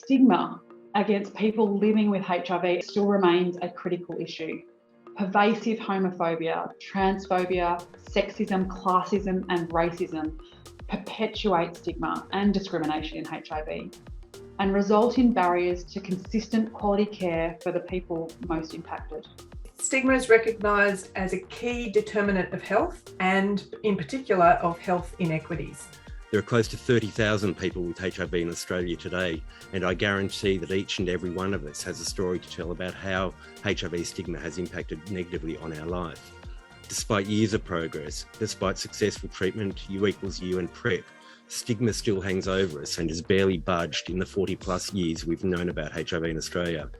stigma against people living with HIV still remains a critical issue. Pervasive homophobia, transphobia, sexism, classism and racism perpetuate stigma and discrimination in HIV and result in barriers to consistent quality care for the people most impacted. Stigma is recognised as a key determinant of health and, in particular, of health inequities. There are close to 30,000 people with HIV in Australia today, and I guarantee that each and every one of us has a story to tell about how HIV stigma has impacted negatively on our life. Despite years of progress, despite successful treatment, U=U and PrEP, stigma still hangs over us and has barely budged in the 40 plus years we've known about HIV in Australia.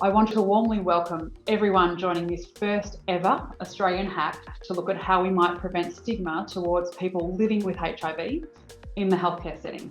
I want to warmly welcome everyone joining this first ever Australian hack to look at how we might prevent stigma towards people living with HIV in the healthcare setting.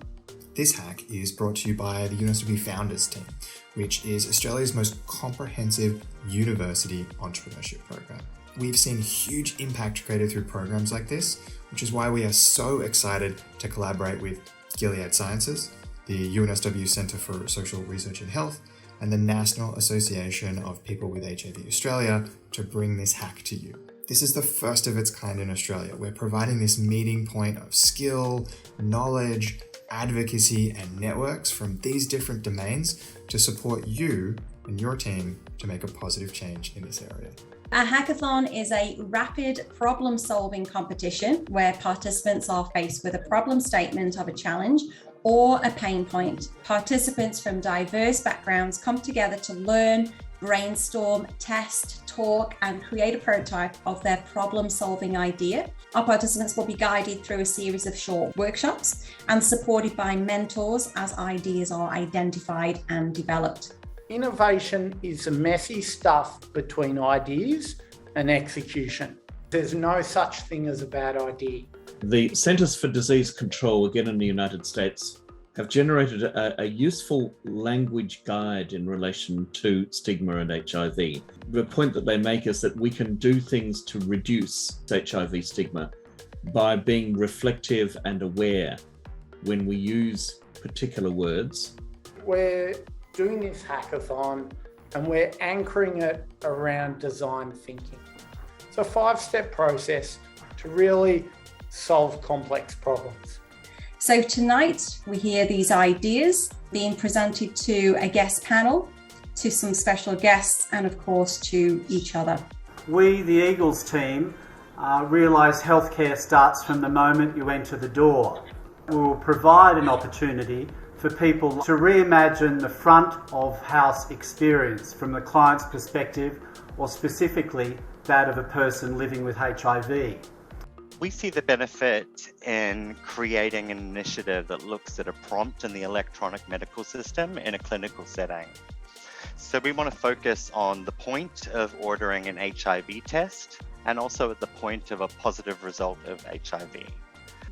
This hack is brought to you by the UNSW Founders Team, which is Australia's most comprehensive university entrepreneurship program. We've seen huge impact created through programs like this, which is why we are so excited to collaborate with Gilead Sciences, the UNSW Centre for Social Research and Health, and the National Association of People with HIV Australia to bring this hack to you. This is the first of its kind in Australia. We're providing this meeting point of skill, knowledge, advocacy, and networks from these different domains to support you and your team to make a positive change in this area. A hackathon is a rapid problem-solving competition where participants are faced with a problem statement of a challenge or a pain point. Participants from diverse backgrounds come together to learn, brainstorm, test, talk, and create a prototype of their problem-solving idea. Our participants will be guided through a series of short workshops and supported by mentors as ideas are identified and developed. Innovation is the messy stuff between ideas and execution. There's no such thing as a bad idea. The Centers for Disease Control, again in the United States, have generated a useful language guide in relation to stigma and HIV. The point that they make is that we can do things to reduce HIV stigma by being reflective and aware when we use particular words. We're doing this hackathon and we're anchoring it around design thinking. It's a 5-step process to really solve complex problems. So tonight we hear these ideas being presented to a guest panel, to some special guests, and of course to each other. We, the Eagles team, realise healthcare starts from the moment you enter the door. We will provide an opportunity for people to reimagine the front of house experience from the client's perspective, or specifically that of a person living with HIV. We see the benefit in creating an initiative that looks at a prompt in the electronic medical system in a clinical setting. So we want to focus on the point of ordering an HIV test and also at the point of a positive result of HIV.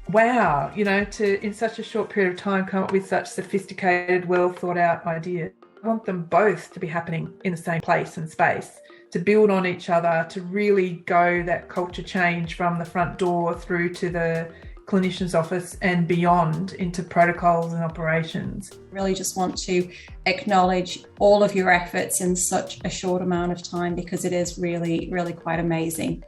Wow, to in such a short period of time come up with such sophisticated, well thought out ideas. I want them both to be happening in the same place and space, to build on each other, to really go that culture change from the front door through to the clinician's office and beyond into protocols and operations. Really just want to acknowledge all of your efforts in such a short amount of time because it is really, really quite amazing.